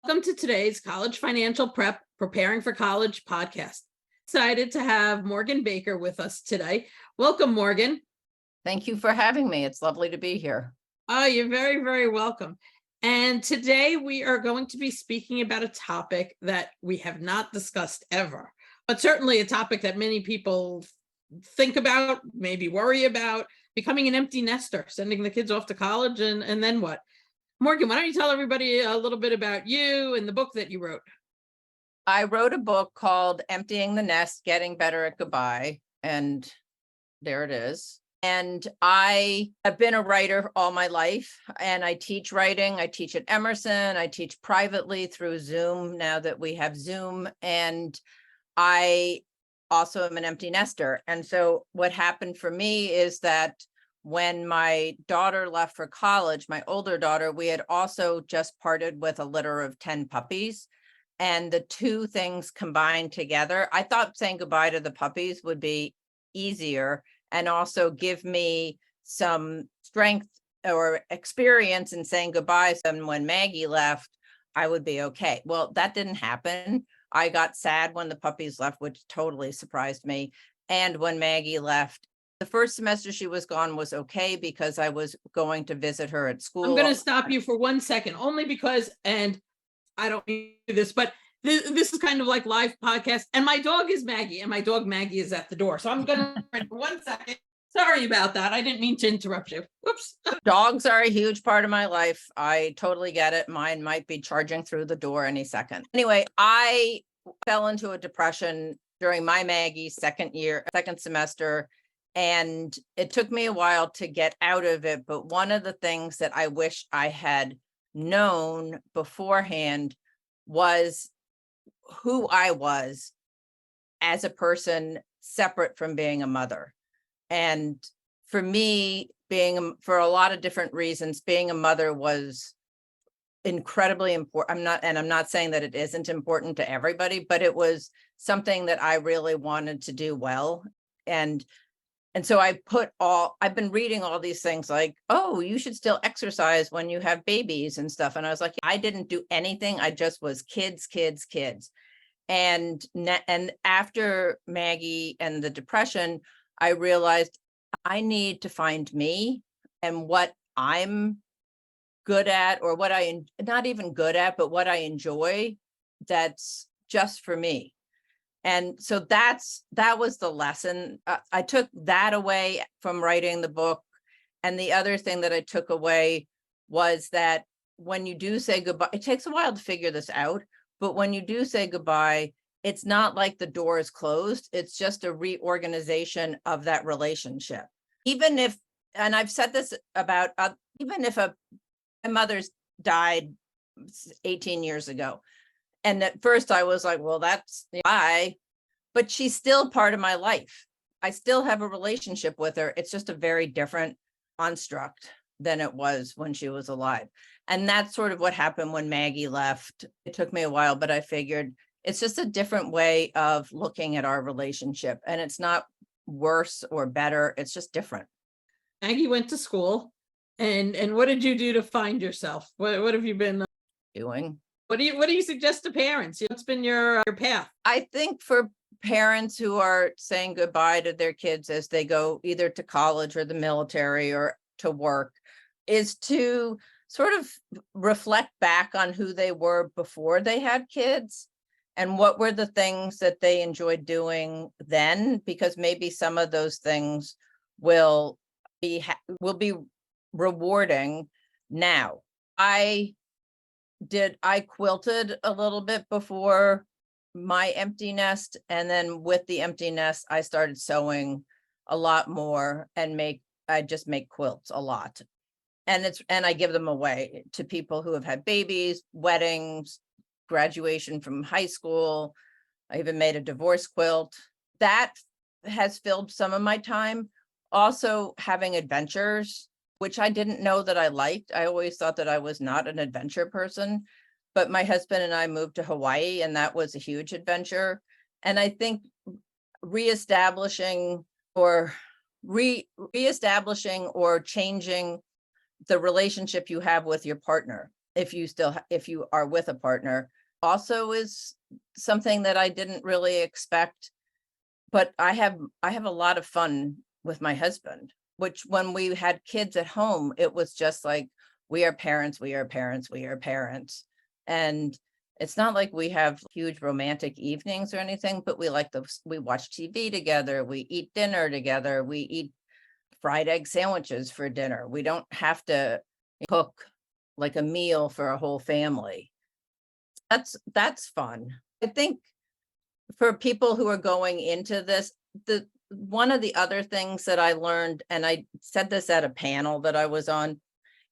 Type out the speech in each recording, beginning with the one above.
Welcome to today's College Financial Prep Preparing for College podcast. Excited to have Morgan Baker with us today. Welcome, Morgan. Thank you for having me. It's lovely to be here. Oh, you're very, very welcome. And today we are going to be speaking about a topic that we have not discussed ever, but certainly a topic that many people think about, maybe worry about, becoming an empty nester, sending the kids off to college, and then what? Morgan, why don't you tell everybody a little bit about you and the book that you wrote? I wrote a book called Emptying the Nest, Getting Better at Goodbye, and there it is. And I have been a writer all my life, and I teach writing. I teach at Emerson. I teach privately through Zoom now that we have Zoom. And I also am an empty nester. And so what happened for me is that when my daughter left for college, my older daughter, we had also just parted with a litter of 10 puppies. And the two things combined together, I thought saying goodbye to the puppies would be easier and also give me some strength or experience in saying goodbye. And when Maggie left, I would be okay. Well, that didn't happen. I got sad when the puppies left, which totally surprised me. And when Maggie left, the first semester she was gone was okay because I was going to visit her at school. I'm going to stop you for 1 second, only because, and I don't do this, but this is kind of like live podcast, and my dog is Maggie, and my dog Maggie is at the door. So I'm going to for 1 second. Sorry about that. I didn't mean to interrupt you. Whoops. Dogs are a huge part of my life. I totally get it. Mine might be charging through the door any second. Anyway, I fell into a depression during my Maggie's second semester. And it took me a while to get out of it. But one of the things that I wish I had known beforehand was who I was as a person separate from being a mother. And for me, for a lot of different reasons, being a mother was incredibly important. I'm not saying that it isn't important to everybody, but it was something that I really wanted to do well. And so I've been reading all these things like, oh, you should still exercise when you have babies and stuff. And I was like, I didn't do anything. I just was kids. And after Maggie and the depression, I realized I need to find me and what I'm good at, or what not even good at, but what I enjoy that's just for me. And so that was the lesson. I took that away from writing the book. And the other thing that I took away was that when you do say goodbye, it takes a while to figure this out, but when you do say goodbye, it's not like the door is closed. It's just a reorganization of that relationship. Even if, and I've said this about, even if my mother's died 18 years ago, and at first I was like, well, that's bye, but she's still part of my life. I still have a relationship with her. It's just a very different construct than it was when she was alive. And that's sort of what happened when Maggie left. It took me a while, but I figured it's just a different way of looking at our relationship. And it's not worse or better. It's just different. Maggie went to school. And what did you do to find yourself? What have you been doing? What do you suggest to parents? What's been your path? I think for parents who are saying goodbye to their kids as they go either to college or the military or to work is to sort of reflect back on who they were before they had kids and what were the things that they enjoyed doing then, because maybe some of those things will be rewarding now. I quilted a little bit before my empty nest, and then with the empty nest I started sewing a lot more and I just make quilts a lot, and I give them away to people who have had babies, weddings, graduation from high school. I even made a divorce quilt. That has filled some of my time. Also having adventures, which I didn't know that I liked. I always thought that I was not an adventure person, but my husband and I moved to Hawaii, and that was a huge adventure. And I think reestablishing or changing the relationship you have with your partner. if you are with a partner, also is something that I didn't really expect. But I have a lot of fun with my husband, which when we had kids at home, it was just like, we are parents, we are parents, we are parents. And it's not like we have huge romantic evenings or anything, but we watch TV together, we eat dinner together, we eat fried egg sandwiches for dinner. We don't have to cook like a meal for a whole family. That's fun. I think for people who are going into this, the one of the other things that I learned, and I said this at a panel that I was on,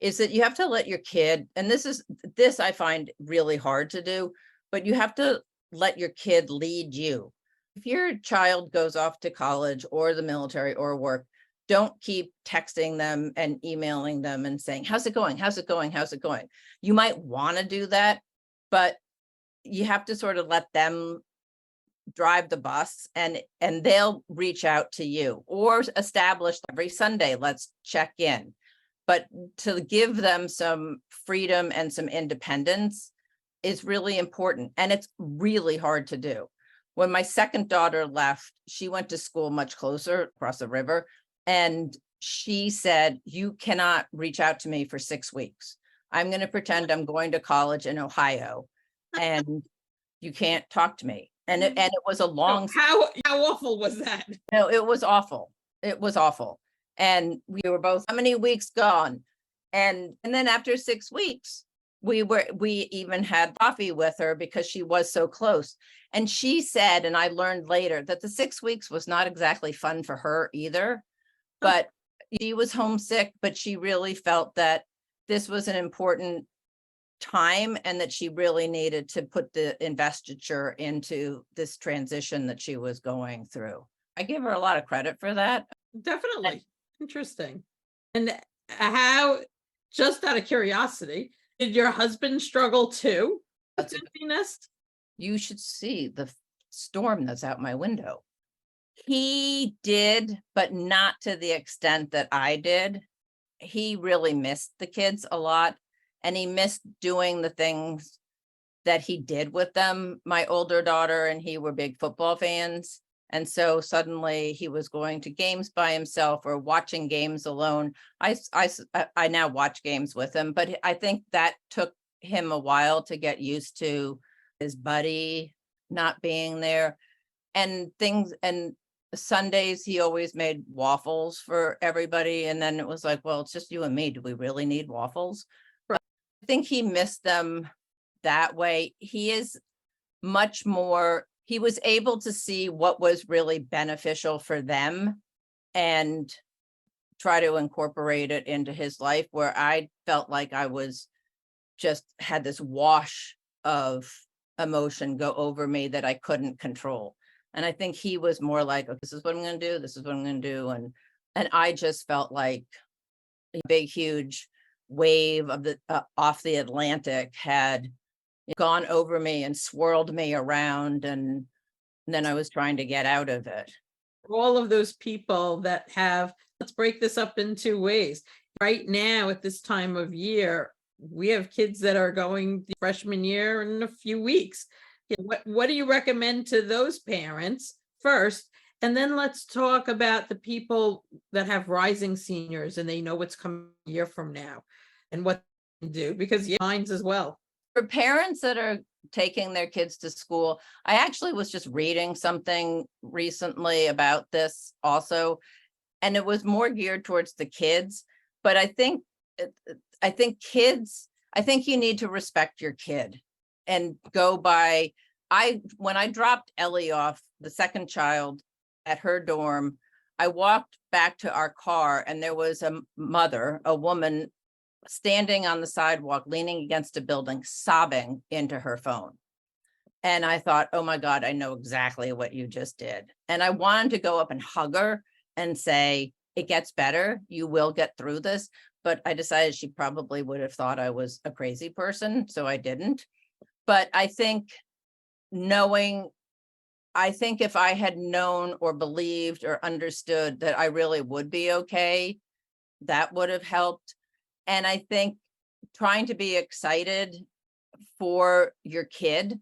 is that you have to let your kid, and this I find really hard to do, but you have to let your kid lead you. If your child goes off to college or the military or work, don't keep texting them and emailing them and saying, how's it going? How's it going? How's it going? You might want to do that, but you have to sort of let them drive the bus, and they'll reach out to you, or establish every Sunday, let's check in. But to give them some freedom and some independence is really important. And it's really hard to do. When my second daughter left, she went to school much closer across the river. And she said, you cannot reach out to me for 6 weeks. I'm going to pretend I'm going to college in Ohio and you can't talk to me. And it was a long. How awful was that? No, it was awful. It was awful. And we were both, how many weeks gone? And then after 6 weeks, we even had coffee with her because she was so close. And she said, and I learned later, that the 6 weeks was not exactly fun for her either, but she was homesick, but she really felt that this was an important time and that she really needed to put the investiture into this transition that she was going through. I give her a lot of credit for that. Definitely. Interesting. And how, just out of curiosity, did your husband struggle too with emptiness? You should see the storm that's out my window. He did, but not to the extent that I did. He really missed the kids a lot, and he missed doing the things that he did with them. My older daughter and he were big football fans. And so suddenly he was going to games by himself or watching games alone. I now watch games with him, but I think that took him a while to get used to his buddy not being there and things. And Sundays, he always made waffles for everybody. And then it was like, well, it's just you and me. Do we really need waffles? But I think he missed them that way. He is much more, he was able to see what was really beneficial for them and try to incorporate it into his life, where I felt like I was just had this wash of emotion go over me that I couldn't control. And I think he was more like, oh, this is what I'm going to do. This is what I'm going to do. And I just felt like a big, huge wave of the off the Atlantic had gone over me and swirled me around. And then I was trying to get out of it. All of those people that have, let's break this up in 2 ways. Right now, at this time of year, we have kids that are going the freshman year in a few weeks. What do you recommend to those parents first? And then let's talk about the people that have rising seniors and they know what's coming a year from now and what to do, because mine's as well. For parents that are taking their kids to school, I actually was just reading something recently about this also, and it was more geared towards the kids. But I think you need to respect your kid and go by. When I dropped Ellie off, the second child, at her dorm, I walked back to our car and there was a woman standing on the sidewalk, leaning against a building, sobbing into her phone. And I thought, oh my God, I know exactly what you just did. And I wanted to go up and hug her and say, it gets better. You will get through this. But I decided she probably would have thought I was a crazy person, so I didn't. But I think if I had known or believed or understood that I really would be okay, that would have helped. And I think trying to be excited for your kid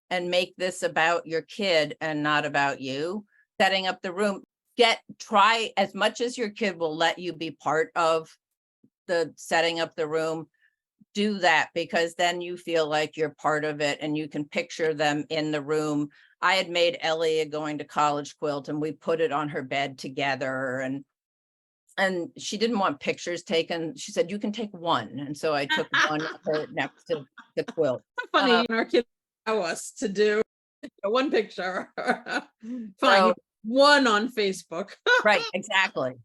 and make this about your kid and not about you. Setting up the room, try as much as your kid will let you be part of the setting up the room, do that, because then you feel like you're part of it and you can picture them in the room. I had made Ellie a going to college quilt and we put it on her bed together, and she didn't want pictures taken. She said, you can take one. And so I took one of her next to the quilt. Funny, our kids allow us to do one picture. Fine, So, one on Facebook. right, exactly.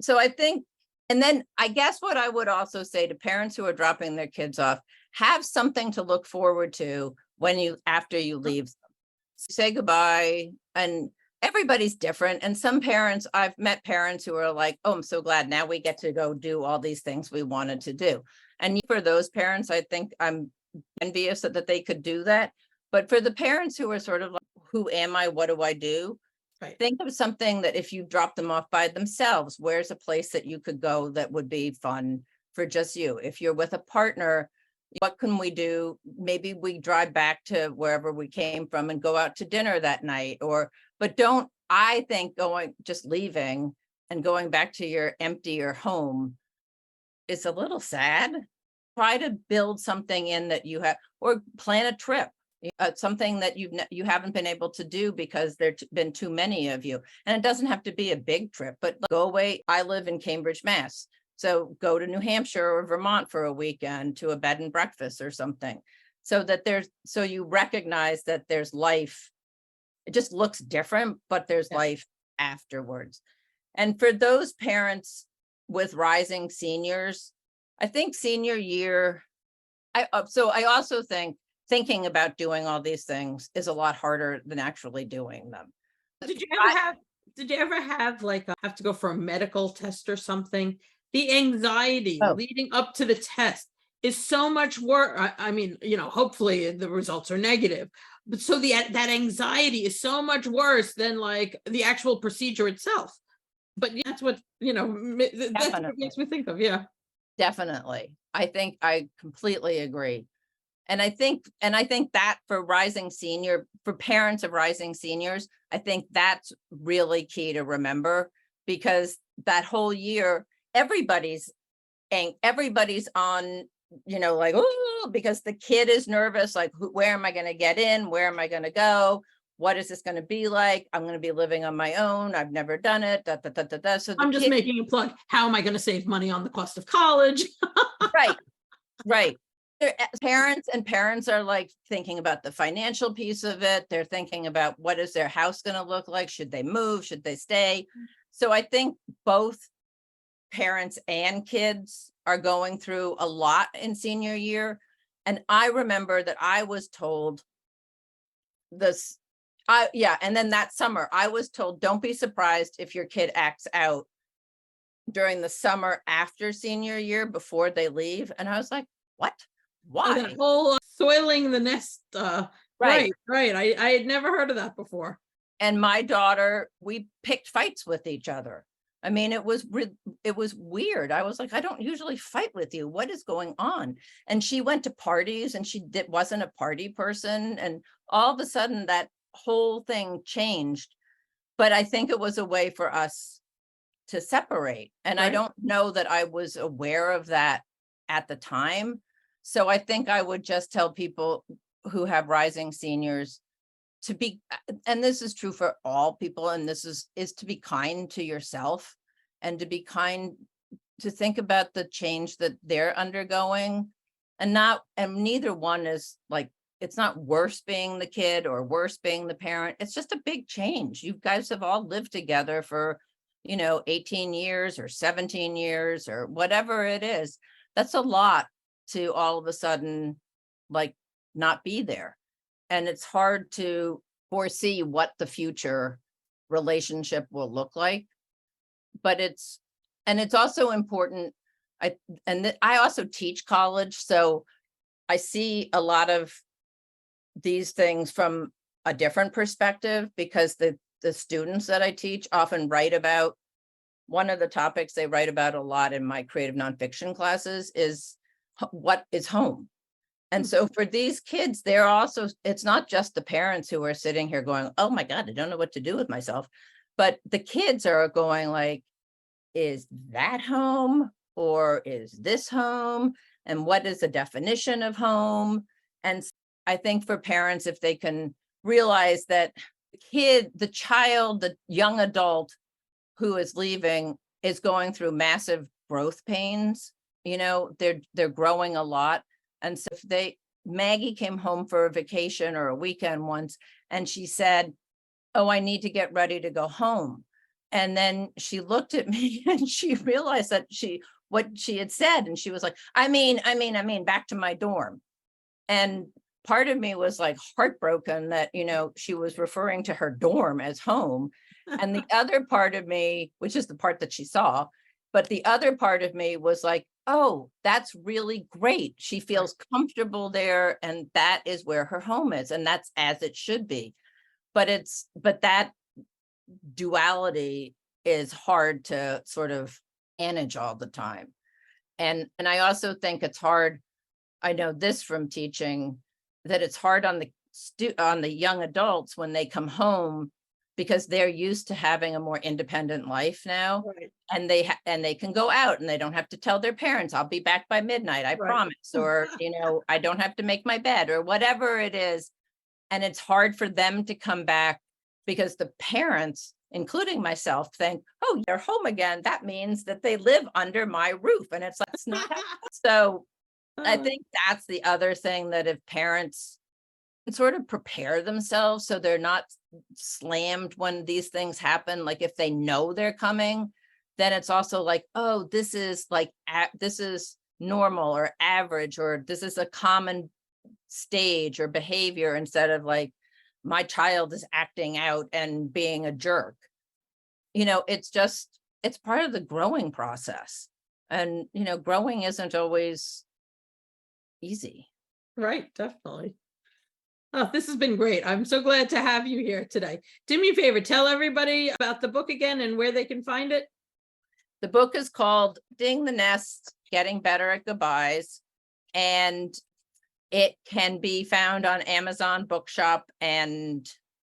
So I think, and then I guess what I would also say to parents who are dropping their kids off, have something to look forward to after you leave. Say goodbye. And everybody's different. And some parents, I've met parents who are like, oh, I'm so glad now we get to go do all these things we wanted to do. And for those parents, I think I'm envious that they could do that. But for the parents who are sort of like, who am I? What do I do? Right. Think of something that if you drop them off by themselves, where's a place that you could go that would be fun for just you? If you're with a partner, what can we do? Maybe we drive back to wherever we came from and go out to dinner that night. But I think just leaving and going back to your emptier home is a little sad. Try to build something in that you have, or plan a trip. Something that you haven't been able to do because there's been too many of you. And it doesn't have to be a big trip, but go away. I live in Cambridge, Mass. So go to New Hampshire or Vermont for a weekend to a bed and breakfast or something. So you recognize that there's life. It just looks different, but there's life afterwards. And for those parents with rising seniors, I think senior year, I also think thinking about doing all these things is a lot harder than actually doing them. Did you ever have like have to go for a medical test or something? The anxiety leading up to the test is so much worse. I mean, hopefully the results are negative, but so that anxiety is so much worse than like the actual procedure itself. But that's what, that's what it makes me think of. Yeah. Definitely. I think I completely agree. And I think that for parents of rising seniors, I think that's really key to remember, because that whole year, everybody's on, like, oh, because the kid is nervous, like, where am I going to get in? Where am I going to go? What is this going to be like? I'm going to be living on my own. I've never done it. So I'm just making a plug. How am I going to save money on the cost of college? Right. Parents are like thinking about the financial piece of it. They're thinking about what is their house going to look like? Should they move? Should they stay? So I think both parents and kids are going through a lot in senior year. And I remember that I was told this, and then that summer I was told, don't be surprised if your kid acts out during the summer after senior year before they leave. And I was like, what? Why? That whole soiling the nest. Right. I had never heard of that before. And my daughter, we picked fights with each other. I mean, it was weird. I was like, I don't usually fight with you. What is going on? And she went to parties and wasn't a party person. And all of a sudden that whole thing changed. But I think it was a way for us to separate. And I don't know that I was aware of that at the time. So I think I would just tell people who have rising seniors to be, and this is true for all people, and this is to be kind to yourself and to be kind, to think about the change that they're undergoing, and neither one is like, it's not worse being the kid or worse being the parent. It's just a big change. You guys have all lived together for, 18 years or 17 years or whatever it is. That's a lot to all of a sudden, like, not be there. And it's hard to foresee what the future relationship will look like. But it's also important. I also teach college, so I see a lot of these things from a different perspective, because the students that I teach often write about one of the topics they write about a lot in my creative nonfiction classes is what is home. And so for these kids, they're also, it's not just the parents who are sitting here going, oh my God, I don't know what to do with myself. But the kids are going like, is that home or is this home? And what is the definition of home? And I think for parents, if they can realize that the child, the young adult who is leaving is going through massive growth pains, they're growing a lot. And so if Maggie came home for a vacation or a weekend once, and she said, oh, I need to get ready to go home. And then she looked at me and she realized that what she had said. And she was like, I mean, back to my dorm. And part of me was like heartbroken that, she was referring to her dorm as home. And the other part of me, which is the part that she saw, but the other part of me was like, oh, that's really great. She feels comfortable there. And that is where her home is. And that's as it should be. But that duality is hard to sort of manage all the time. And I also think it's hard. I know this from teaching, that it's hard on the young adults when they come home, because they're used to having a more independent life now. Right. And they can go out and they don't have to tell their parents, I'll be back by midnight, I promise, or I don't have to make my bed or whatever it is. And it's hard for them to come back because the parents, including myself, think, oh, they're home again. That means that they live under my roof. And it's like, it's not. So I think that's the other thing, that if parents can sort of prepare themselves so they're not slammed when these things happen, like if they know they're coming, then it's also like, oh, this is normal or average, or this is a common stage or behavior, instead of like, my child is acting out and being a jerk. It's part of the growing process. And, growing isn't always easy. Right, definitely. Oh, this has been great. I'm so glad to have you here today. Do me a favor, tell everybody about the book again and where they can find it. The book is called Ding the Nest, Getting Better at Goodbyes. And it can be found on Amazon Bookshop and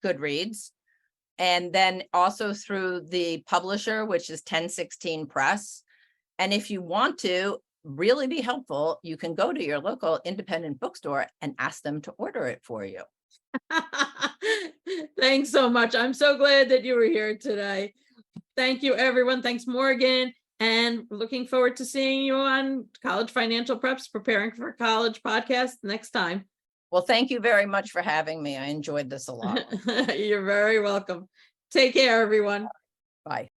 Goodreads. And then also through the publisher, which is 1016 Press. And if you want to really be helpful, you can go to your local independent bookstore and ask them to order it for you. Thanks so much. I'm so glad that you were here today. Thank you, everyone. Thanks, Morgan. And looking forward to seeing you on College Financial Preps Preparing for College podcast next time. Well, thank you very much for having me. I enjoyed this a lot. You're very welcome. Take care, everyone. Bye.